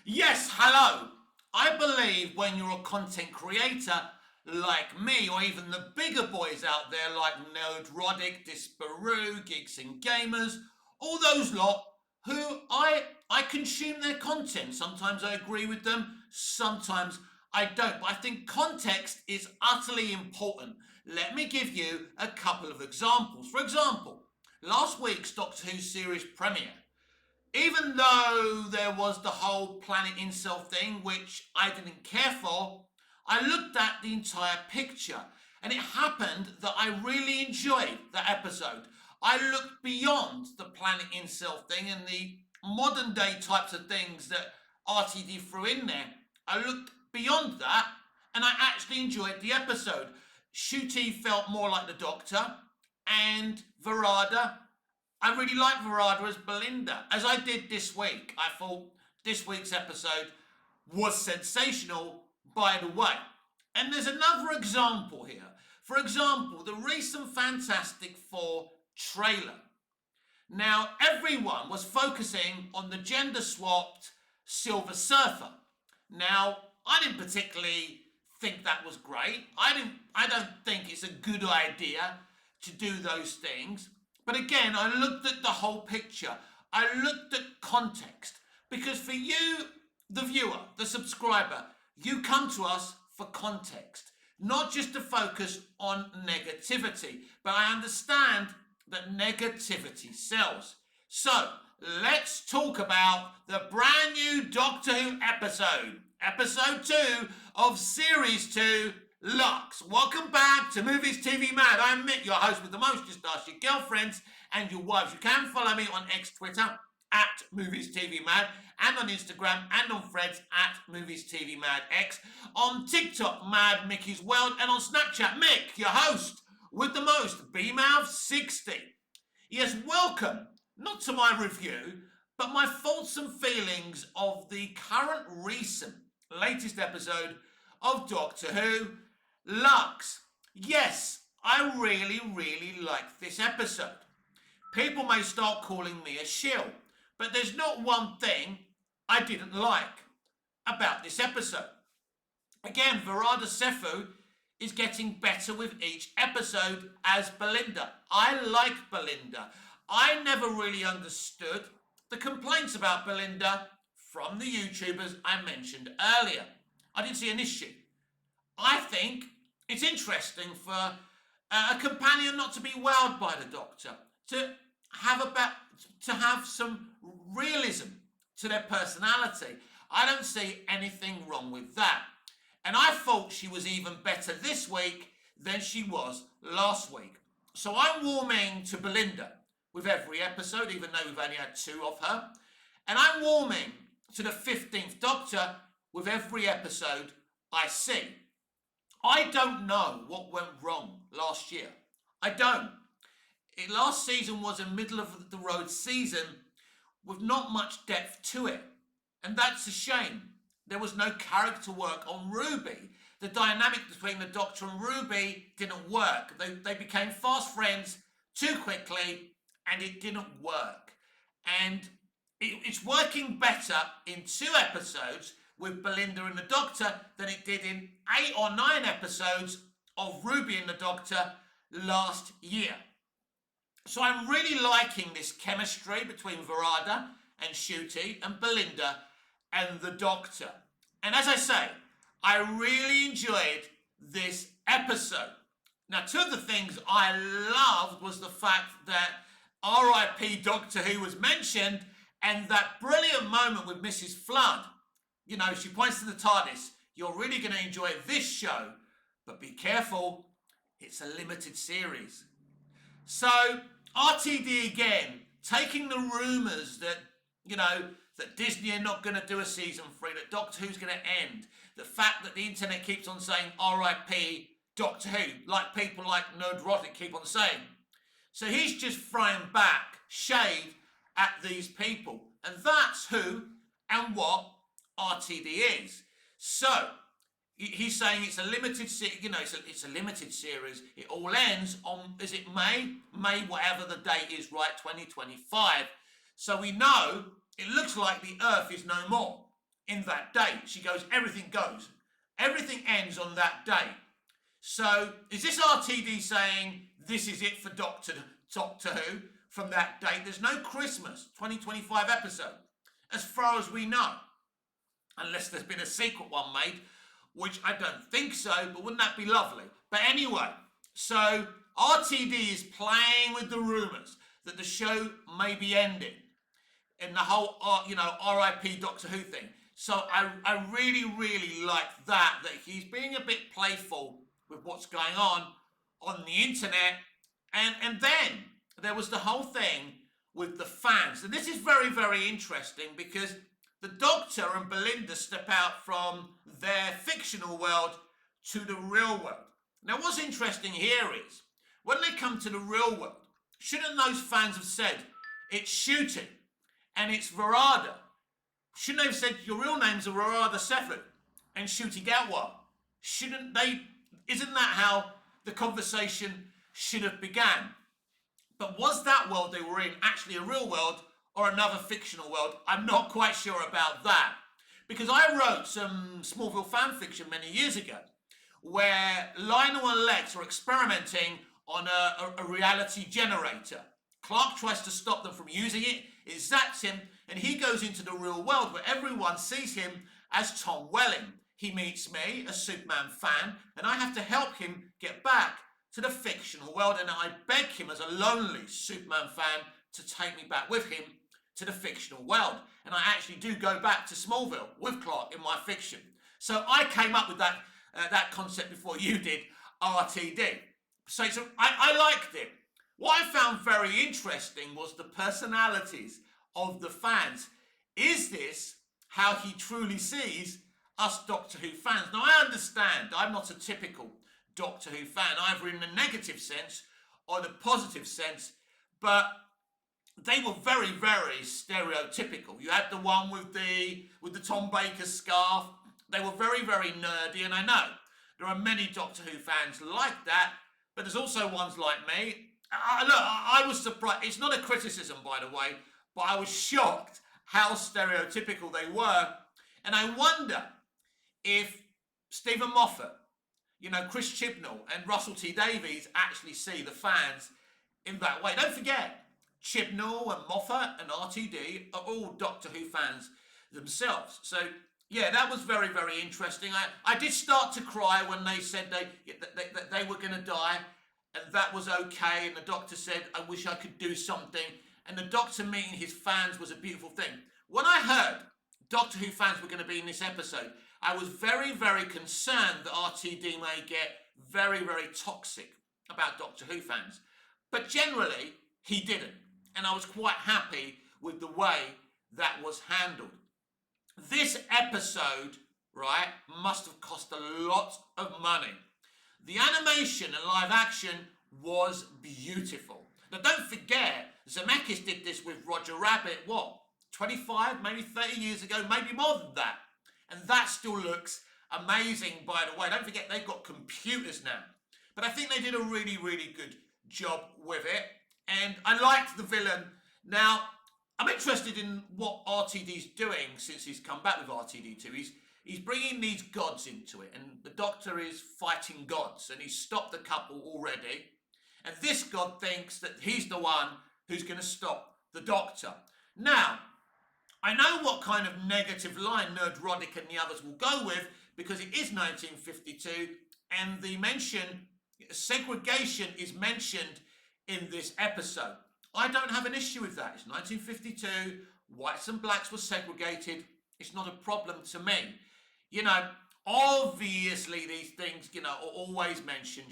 Yes, hello. I believe when you're a content creator like me, or even the bigger boys out there like Node Roddick, Disparu, Geeks and Gamers, all those lot who I consume their content. Sometimes I agree with them, sometimes I don't. But I think context is utterly important. Let me give you a couple of examples. For example, last week's Doctor Who series premiere, even though there was the whole planet incel thing, which I didn't care for, I looked at the entire picture. And it happened that I really enjoyed that episode. I looked beyond the planet incel thing and the modern day types of things that RTD threw in there. I looked beyond that and I actually enjoyed the episode. Shooty felt more like the Doctor, and Verada, I really like Verada as Belinda, as I did this week. I thought this week's episode was sensational, by the way. And there's another example here. For example, the recent Fantastic Four trailer. Now, everyone was focusing on the gender swapped Silver Surfer. Now, I didn't particularly think that was great. I don't think it's a good idea to do those things. But again, I looked at the whole picture. I looked at context. Because for you, the viewer, the subscriber, you come to us for context, not just to focus on negativity. But I understand that negativity sells. So let's talk about the brand new Doctor Who episode 2 of Series 2, Lux. Welcome back to Movies TV Mad. I'm Mick, your host with the most. Just ask your girlfriends and your wives. You can follow me on X Twitter at Movies TV Mad, and on Instagram and on Threads at Movies TV Mad X, on TikTok Mad Mickey's World, and on Snapchat Mick, your host with the most, BMouth60. Yes, welcome, not to my review, but my thoughts and feelings of the current recent latest episode of Doctor Who, Lux. Yes, I really like this episode. People may start calling me a shill, but there's not one thing I didn't like about this episode. Again, Verada Sefu is getting better with each episode as Belinda. I like Belinda. I never really understood the complaints about Belinda from the YouTubers I mentioned earlier. I didn't see an issue. I think it's interesting for a companion not to be wowed by the Doctor, to have some realism to their personality. I don't see anything wrong with that. And I thought she was even better this week than she was last week. So I'm warming to Belinda with every episode, even though we've only had 2 of her. And I'm warming to the 15th Doctor with every episode I see. I don't know what went wrong last year. I don't. Last season was a middle of the road season with not much depth to it. And that's a shame. There was no character work on Ruby. The dynamic between the Doctor and Ruby didn't work. They became fast friends too quickly and it didn't work. And it's working better in 2 episodes with Belinda and the Doctor than it did in 8 or 9 episodes of Ruby and the Doctor last year. So I'm really liking this chemistry between Verada and Shooty and Belinda and the Doctor. And as I say, I really enjoyed this episode. Now, 2 of the things I loved was the fact that R.I.P. Doctor Who was mentioned, and that brilliant moment with Mrs. Flood. You know, she points to the TARDIS. You're really going to enjoy this show, but be careful, it's a limited series. So, RTD again, taking the rumours that, that Disney are not going to do a season 3, that Doctor Who's going to end, the fact that the internet keeps on saying R.I.P. Doctor Who, like people like Nerd Roddick keep on saying. So he's just throwing back shade at these people. And that's who and what RTD is. So, he's saying it's a limited, it's a limited series. It all ends on, is it May, whatever the date is, right, 2025. So we know it looks like the Earth is no more. in that date. She goes, everything goes. Everything ends on that date. So is this RTD saying this is it for Doctor Who from that date? There's no Christmas 2025 episode, as far as we know. Unless there's been a secret one made, which I don't think so, but wouldn't that be lovely? But anyway, so RTD is playing with the rumours that the show may be ending in the whole, RIP Doctor Who thing. So I really, really like that he's being a bit playful with what's going on the internet. And then there was the whole thing with the fans. And this is very, very interesting because the Doctor and Belinda step out from their fictional world to the real world. Now, what's interesting here is, when they come to the real world, shouldn't those fans have said, it's Shooting and it's Verada? Shouldn't they have said, your real name's Verada Sefford and Shooty Gatwa? Shouldn't they? Isn't that how the conversation should have began? But was that world they were in actually a real world or another fictional world? I'm not quite sure about that. Because I wrote some Smallville fan fiction many years ago where Lionel and Lex were experimenting on a reality generator. Clark tries to stop them from using it, it zaps him, and he goes into the real world where everyone sees him as Tom Welling. He meets me, a Superman fan, and I have to help him get back to the fictional world, and I beg him as a lonely Superman fan to take me back with him to the fictional world. And I actually do go back to Smallville with Clark in my fiction. So I came up with that concept before you did, RTD. So I liked it. What I found very interesting was the personalities of the fans. Is this how he truly sees us Doctor Who fans? Now, I understand I'm not a typical Doctor Who fan, either in the negative sense or the positive sense, but they were very, very stereotypical. You had the one with the Tom Baker scarf. They were very, very nerdy, and I know there are many Doctor Who fans like that, but there's also ones like me. I was surprised. It's not a criticism, by the way, but I was shocked how stereotypical they were. And I wonder if Stephen Moffat, Chris Chibnall and Russell T Davies actually see the fans in that way. Don't forget, Chibnall and Moffat and RTD are all Doctor Who fans themselves. So, yeah, that was very, very interesting. I did start to cry when they said they were going to die, and that was okay. And the Doctor said, I wish I could do something. And the Doctor meeting his fans was a beautiful thing. When I heard Doctor Who fans were going to be in this episode, I was very, very concerned that RTD may get very, very toxic about Doctor Who fans. But generally, he didn't. And I was quite happy with the way that was handled. This episode, right, must have cost a lot of money. The animation and live action was beautiful. Now, don't forget, Zemeckis did this with Roger Rabbit, 25, maybe 30 years ago, maybe more than that. And that still looks amazing, by the way. Don't forget, they've got computers now. But I think they did a really, really good job with it. And I liked the villain. Now, I'm interested in what RTD's doing since he's come back with RTD2. He's bringing these gods into it. And the Doctor is fighting gods. And he's stopped a couple already. And this god thinks that he's the one who's going to stop the Doctor. Now, I know what kind of negative line Nerd Roddick and the others will go with, because it is 1952, and the segregation is mentioned in this episode. I don't have an issue with that. It's 1952, whites and blacks were segregated. It's not a problem to me. Obviously these things, are always mentioned,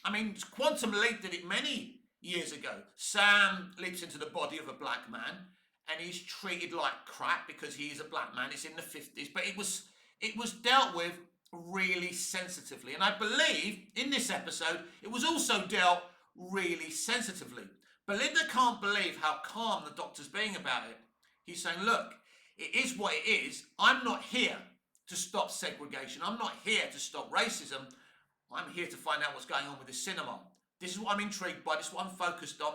I mean, Quantum Leap did it many years ago. Sam leaps into the body of a black man, and he's treated like crap because he's a black man. It's in the 50s, but it was dealt with really sensitively. And I believe in this episode, it was also dealt really sensitively. Belinda can't believe how calm the Doctor's being about it. He's saying, look, it is what it is. I'm not here to stop segregation. I'm not here to stop racism. I'm here to find out what's going on with the cinema. This is what I'm intrigued by. This is what I'm focused on.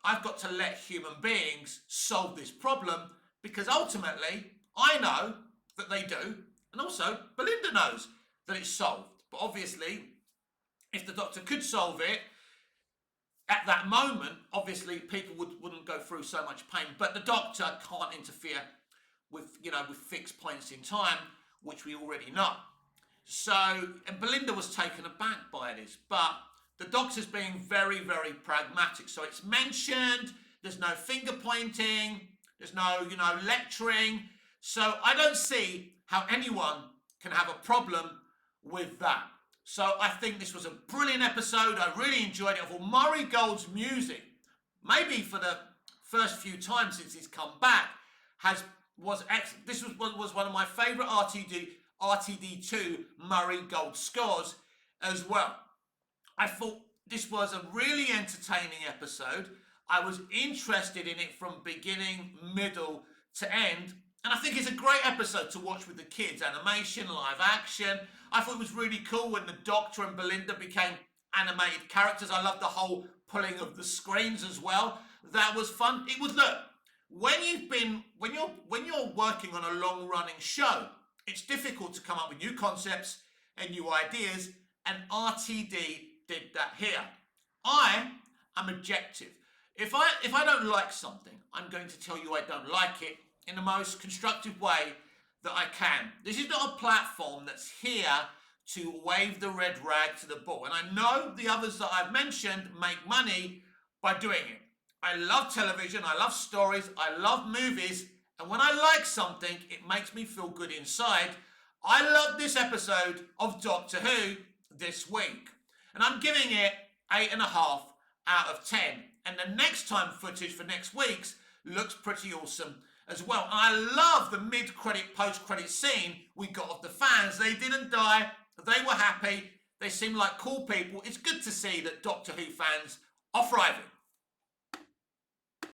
I've got to let human beings solve this problem, because ultimately, I know that they do, and also Belinda knows that it's solved. But obviously, if the Doctor could solve it at that moment, obviously people wouldn't go through so much pain. But the Doctor can't interfere with fixed points in time, which we already know. So, and Belinda was taken aback by this, but the Doctor's being very, very pragmatic. So it's mentioned, there's no finger pointing, there's no, lecturing. So I don't see how anyone can have a problem with that. So I think this was a brilliant episode. I really enjoyed it. I thought Murray Gold's music, maybe for the first few times since he's come back, was excellent. This was one of my favourite RTD2 Murray Gold scores as well. I thought this was a really entertaining episode. I was interested in it from beginning, middle to end. And I think it's a great episode to watch with the kids. Animation, live action. I thought it was really cool when the Doctor and Belinda became animated characters. I love the whole pulling of the screens as well. That was fun. It was, look, when you're working on a long-running show, it's difficult to come up with new concepts and new ideas, and RTD did that here. I am objective. If I don't like something, I'm going to tell you I don't like it in the most constructive way that I can. This is not a platform that's here to wave the red rag to the bull. And I know the others that I've mentioned make money by doing it. I love television, I love stories, I love movies, and when I like something, it makes me feel good inside. I love this episode of Doctor Who this week, and I'm giving it 8.5 out of 10. And the next time footage for next week's looks pretty awesome as well. And I love the mid-credit, post-credit scene we got of the fans. They didn't die, they were happy, they seemed like cool people. It's good to see that Doctor Who fans are thriving.